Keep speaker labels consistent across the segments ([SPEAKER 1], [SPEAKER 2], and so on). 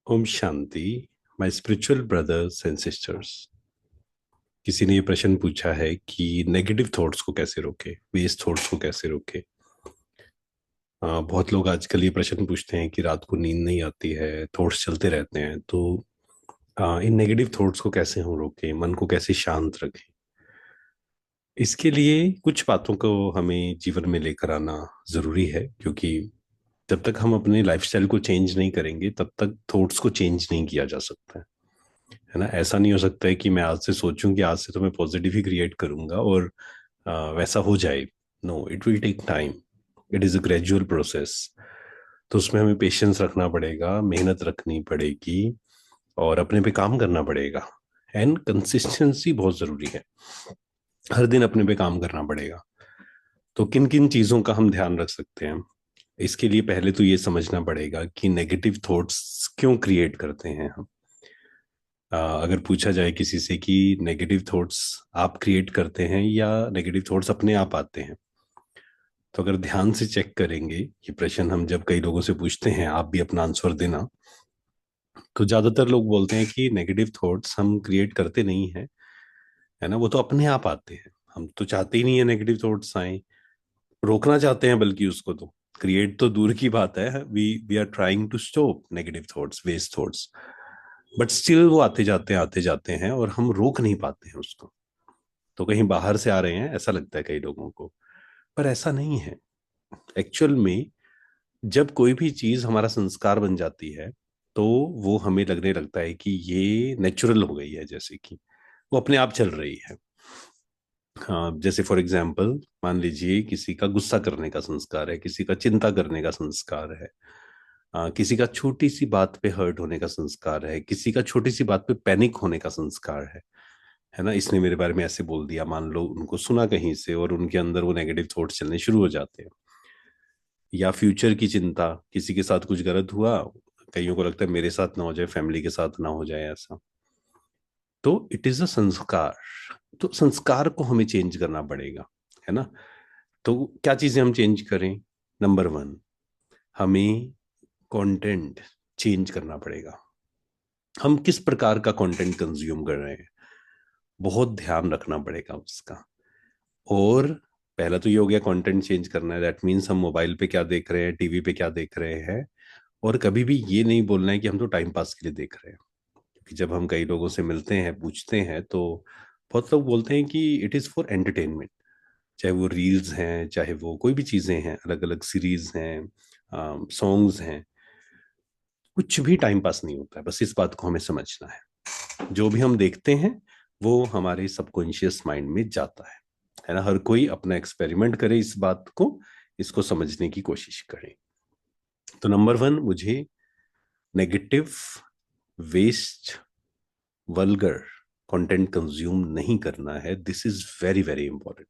[SPEAKER 1] Om Shanti. My spiritual brothers and sisters. किसी ने ये प्रश्न पूछा है कि नेगेटिव थॉट्स को कैसे रोके, वेस्ट थॉट्स को कैसे रोके। बहुत लोग आजकल ये प्रश्न पूछते हैं कि रात को नींद नहीं आती है, थॉट्स चलते रहते हैं, तो इन नेगेटिव थॉट्स को कैसे हम रोकें, मन को कैसे शांत रखें। इसके लिए कुछ बातों को हमें जीवन में लेकर आना जरूरी है, क्योंकि जब तक हम अपने लाइफस्टाइल को चेंज नहीं करेंगे तब तक थॉट्स को चेंज नहीं किया जा सकता है ना। ऐसा नहीं हो सकता है कि मैं आज से सोचूं कि आज से तो मैं पॉजिटिव ही क्रिएट करूंगा और वैसा हो जाए। No, it will take time. It is a gradual process. तो उसमें हमें पेशेंस रखना पड़ेगा, मेहनत रखनी पड़ेगी और अपने पे काम करना पड़ेगा। एंड कंसिस्टेंसी बहुत ज़रूरी है। हर दिन अपने पे काम करना पड़ेगा। तो किन किन चीज़ों का हम ध्यान रख सकते हैं, इसके लिए पहले तो ये समझना पड़ेगा कि नेगेटिव थॉट्स क्यों क्रिएट करते हैं हम। अगर पूछा जाए किसी से कि नेगेटिव थॉट्स आप क्रिएट करते हैं या नेगेटिव थॉट्स अपने आप आते हैं, तो अगर ध्यान से चेक करेंगे ये प्रश्न, हम जब कई लोगों से पूछते हैं, आप भी अपना आंसर देना, तो ज्यादातर लोग बोलते हैं कि नेगेटिव थॉट्स हम क्रिएट करते नहीं हैं, है ना, वो तो अपने आप आते हैं। हम तो चाहते ही नहीं है नेगेटिव थॉट्स आए, रोकना चाहते हैं बल्कि उसको। तो क्रिएट तो दूर की बात है, we are trying to stop negative thoughts, waste thoughts, but still वो आते जाते हैं और हम रोक नहीं पाते हैं उसको। तो कहीं बाहर से आ रहे हैं ऐसा लगता है कई लोगों को, पर ऐसा नहीं है। एक्चुअल में जब कोई भी चीज हमारा संस्कार बन जाती है, तो वो हमें लगने लगता है कि ये नेचुरल हो गई है, जैसे कि वो अपने आप चल रही है। हाँ, जैसे फॉर एग्जाम्पल मान लीजिए किसी का गुस्सा करने का संस्कार है, किसी का चिंता करने का संस्कार है, किसी का छोटी सी बात पे हर्ट होने का संस्कार है, किसी का छोटी सी बात पे पैनिक होने का संस्कार है ना। इसने मेरे बारे में ऐसे बोल दिया, मान लो उनको सुना कहीं से और उनके अंदर वो नेगेटिव थॉट्स चलने शुरू हो जाते हैं। या फ्यूचर की चिंता, किसी के साथ कुछ गलत हुआ, कईयों को लगता है मेरे साथ ना हो जाए, फैमिली के साथ ना हो जाए ऐसा। तो इट इज अ संस्कार। तो संस्कार को हमें चेंज करना पड़ेगा, है ना। तो क्या चीजें हम चेंज करें? नंबर वन, हमें कंटेंट चेंज करना पड़ेगा। हम किस प्रकार का कंटेंट कंज्यूम कर रहे हैं, बहुत ध्यान रखना पड़ेगा उसका। और पहला तो ये हो गया, कंटेंट चेंज करना है, दैट मीन्स हम मोबाइल पे क्या देख रहे हैं, टीवी पे क्या देख रहे हैं। और कभी भी ये नहीं बोलना है कि हम तो टाइम पास के लिए देख रहे हैं, क्योंकि जब हम कई लोगों से मिलते हैं, पूछते हैं, तो बहुत लोग बोलते हैं कि इट इज़ फॉर एंटरटेनमेंट। चाहे वो रील्स हैं, चाहे वो कोई भी चीज़ें हैं, अलग अलग सीरीज हैं, सॉन्ग्स हैं, कुछ भी टाइम पास नहीं होता है। बस इस बात को हमें समझना है, जो भी हम देखते हैं वो हमारे सबकॉन्शियस माइंड में जाता है ना। हर कोई अपना एक्सपेरिमेंट करे इस बात को, इसको समझने की कोशिश करें। तो नंबर वन, मुझे negative, waste, vulgar content consume नहीं करना है। This is very very important.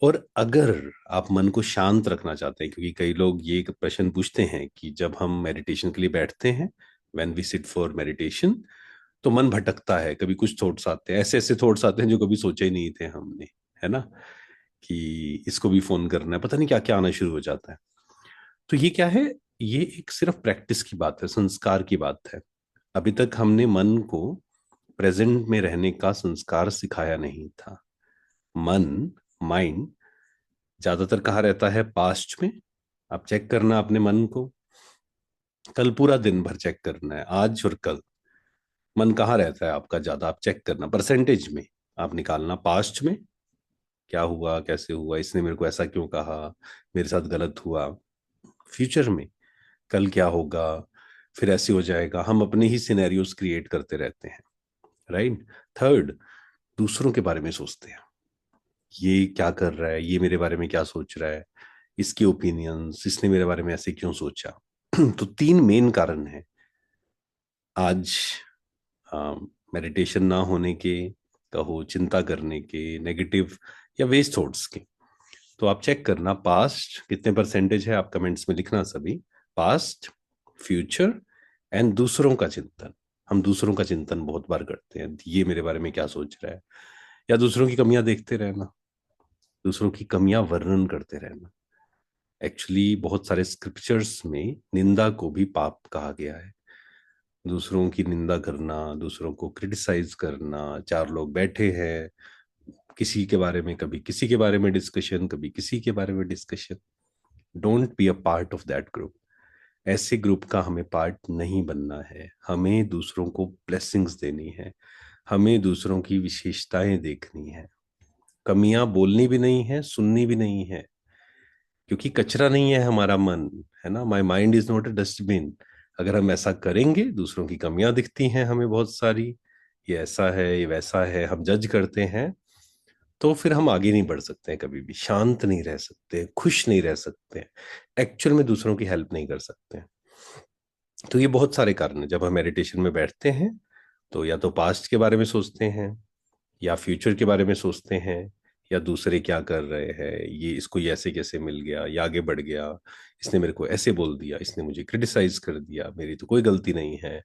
[SPEAKER 1] और अगर आप मन को शांत रखना चाहते हैं, क्योंकि कई लोग ये एक प्रश्न पूछते हैं कि जब हम मेडिटेशन के लिए बैठते हैं, when we sit for meditation, तो मन भटकता है, कभी कुछ थॉट्स आते हैं, ऐसे ऐसे थॉट्स आते हैं जो कभी सोचे ही नहीं थे हमने, है ना, कि इसको भी फोन करना है, पता नहीं क्या क्या आना शुरू हो जाता है। तो ये क्या है? ये एक सिर्फ प्रैक्टिस की बात है, संस्कार की बात है। अभी तक हमने मन को प्रेजेंट में रहने का संस्कार सिखाया नहीं था। मन, माइंड ज्यादातर कहाँ रहता है? पास्ट में। आप चेक करना अपने मन को, कल पूरा दिन भर चेक करना है, आज और कल। मन कहाँ रहता है आपका ज्यादा? आप चेक करना परसेंटेज में, आप निकालना पास्ट में क्या हुआ, कैसे हुआ, इसने मेरे को ऐसा क्यों कहा, मेरे साथ गलत हुआ। फ्यूचर में कल क्या होगा, फिर ऐसे हो जाएगा। हम अपने ही सिनेरियोस क्रिएट करते रहते हैं, राइट। थर्ड, दूसरों के बारे में सोचते हैं, ये क्या कर रहा है, ये मेरे बारे में क्या सोच रहा है, इसके ओपिनियंस, इसने मेरे बारे में ऐसे क्यों सोचा। तो तीन मेन कारण हैं आज मेडिटेशन ना होने के, कहो चिंता करने के, नेगेटिव या वेस्ट थॉट्स के। तो आप चेक करना पास्ट कितने परसेंटेज है, आप कमेंट्स में लिखना सभी। पास्ट, फ्यूचर एंड दूसरों का चिंतन। हम दूसरों का चिंतन बहुत बार करते हैं, ये मेरे बारे में क्या सोच रहा है, या दूसरों की कमियां देखते रहना, दूसरों की कमियां वर्णन करते रहना। एक्चुअली बहुत सारे स्क्रिप्चर्स में निंदा को भी पाप कहा गया है। दूसरों की निंदा करना, दूसरों को क्रिटिसाइज करना, चार लोग बैठे हैं, किसी के बारे में, कभी किसी के बारे में डिस्कशन, कभी किसी के बारे में discussion. Don't be a part of that group. ऐसे ग्रुप का हमें पार्ट नहीं बनना है। हमें दूसरों को ब्लेसिंग्स देनी है, हमें दूसरों की विशेषताएं देखनी है, कमियां बोलनी भी नहीं है, सुननी भी नहीं है। क्योंकि कचरा नहीं है हमारा मन, है ना। My mind is not a dustbin. अगर हम ऐसा करेंगे, दूसरों की कमियां दिखती हैं हमें बहुत सारी, ये ऐसा है, ये वैसा है, हम जज करते हैं, तो फिर हम आगे नहीं बढ़ सकते हैं, कभी भी शांत नहीं रह सकते, खुश नहीं रह सकते, एक्चुअल में दूसरों की हेल्प नहीं कर सकते हैं। तो ये बहुत सारे कारण हैं। जब हम मेडिटेशन में बैठते हैं तो या तो पास्ट के बारे में सोचते हैं, या फ्यूचर के बारे में सोचते हैं, या दूसरे क्या कर रहे हैं, ये इसको ये ऐसे कैसे मिल गया, ये आगे बढ़ गया, इसने मेरे को ऐसे बोल दिया, इसने मुझे क्रिटिसाइज कर दिया, मेरी तो कोई गलती नहीं है।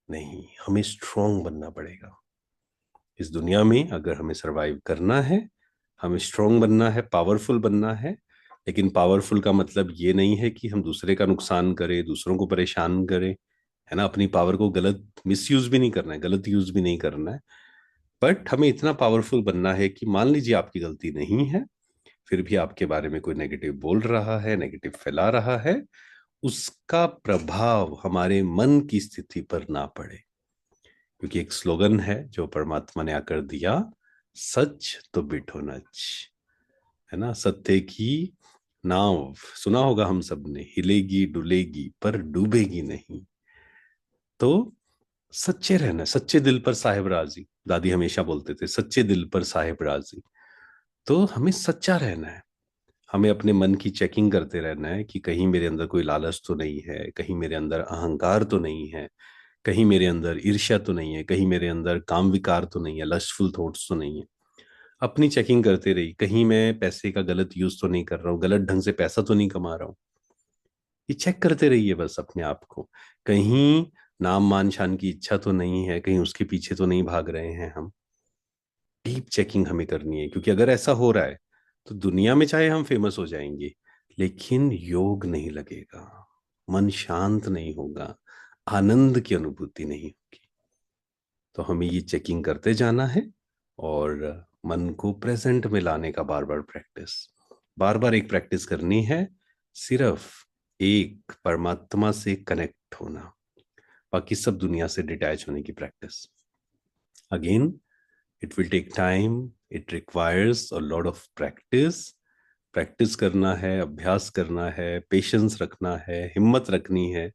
[SPEAKER 1] नहीं, हमें स्ट्रांग बनना पड़ेगा इस दुनिया में। अगर हमें सरवाइव करना है, हमें स्ट्रांग बनना है, पावरफुल बनना है। लेकिन पावरफुल का मतलब ये नहीं है कि हम दूसरे का नुकसान करें, दूसरों को परेशान करें, है ना। अपनी पावर को गलत मिसयूज भी नहीं करना है, गलत यूज भी नहीं करना है। बट हमें इतना पावरफुल बनना है कि मान लीजिए आपकी गलती नहीं है, फिर भी आपके बारे में कोई नेगेटिव बोल रहा है, नेगेटिव फैला रहा है, उसका प्रभाव हमारे मन की स्थिति पर ना पड़े। क्योंकि एक स्लोगन है जो परमात्मा ने आकर दिया, सच तो बिठो नच, है ना। सत्य की नाव, सुना होगा हम सब ने, हिलेगी डुलेगी पर डूबेगी नहीं। तो सच्चे रहना, सच्चे दिल पर साहिब राजी, दादी हमेशा बोलते थे, सच्चे दिल पर साहिब राजी। तो हमें सच्चा रहना है, हमें अपने मन की चेकिंग करते रहना है कि कहीं मेरे अंदर कोई लालच तो नहीं है, कहीं मेरे अंदर अहंकार तो नहीं है, कहीं मेरे अंदर ईर्ष्या तो नहीं है, कहीं मेरे अंदर काम विकार तो नहीं है, लस्टफुल थॉट्स तो नहीं है। अपनी चेकिंग करते रही, कहीं मैं पैसे का गलत यूज तो नहीं कर रहा हूँ, गलत ढंग से पैसा तो नहीं कमा रहा हूँ। ये चेक करते रहिए बस अपने आप को। कहीं नाम मान शान की इच्छा तो नहीं है, कहीं उसके पीछे तो नहीं भाग रहे हैं हम। डीप चेकिंग हमें करनी है, क्योंकि अगर ऐसा हो रहा है तो दुनिया में चाहे हम फेमस हो जाएंगे, लेकिन योग नहीं लगेगा, मन शांत नहीं होगा, आनंद की अनुभूति नहीं होगी। तो हमें ये चेकिंग करते जाना है, और मन को प्रेजेंट में लाने का बार बार प्रैक्टिस, बार बार एक प्रैक्टिस करनी है, सिर्फ एक परमात्मा से कनेक्ट होना, बाकी सब दुनिया से डिटैच होने की practice. Again, it will take time, it requires a lot of practice. Practice करना है, अभ्यास करना है, पेशेंस रखना है, हिम्मत रखनी है।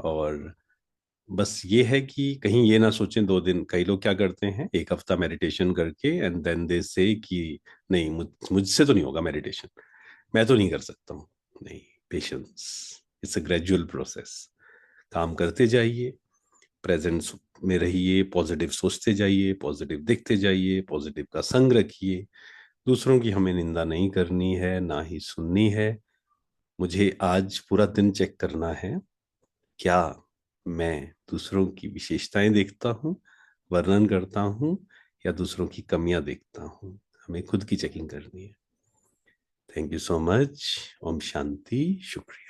[SPEAKER 1] और बस ये है कि कहीं ये ना सोचें 2 दिन, कई लोग क्या करते हैं, एक हफ्ता मेडिटेशन करके एंड देन दे से कि नहीं, मुझसे तो नहीं होगा मेडिटेशन, मैं तो नहीं कर सकता हूँ। नहीं, patience, it's a gradual process. काम करते जाइए, प्रेजेंस में रहिए, पॉजिटिव सोचते जाइए, पॉजिटिव देखते जाइए, पॉजिटिव का संग रखिए। दूसरों की हमें निंदा नहीं करनी है, ना ही सुननी है। मुझे आज पूरा दिन चेक करना है, क्या मैं दूसरों की विशेषताएं देखता हूँ, वर्णन करता हूँ, या दूसरों की कमियां देखता हूँ। हमें खुद की चेकिंग करनी है। Thank you so much. Om Shanti, शुक्रिया।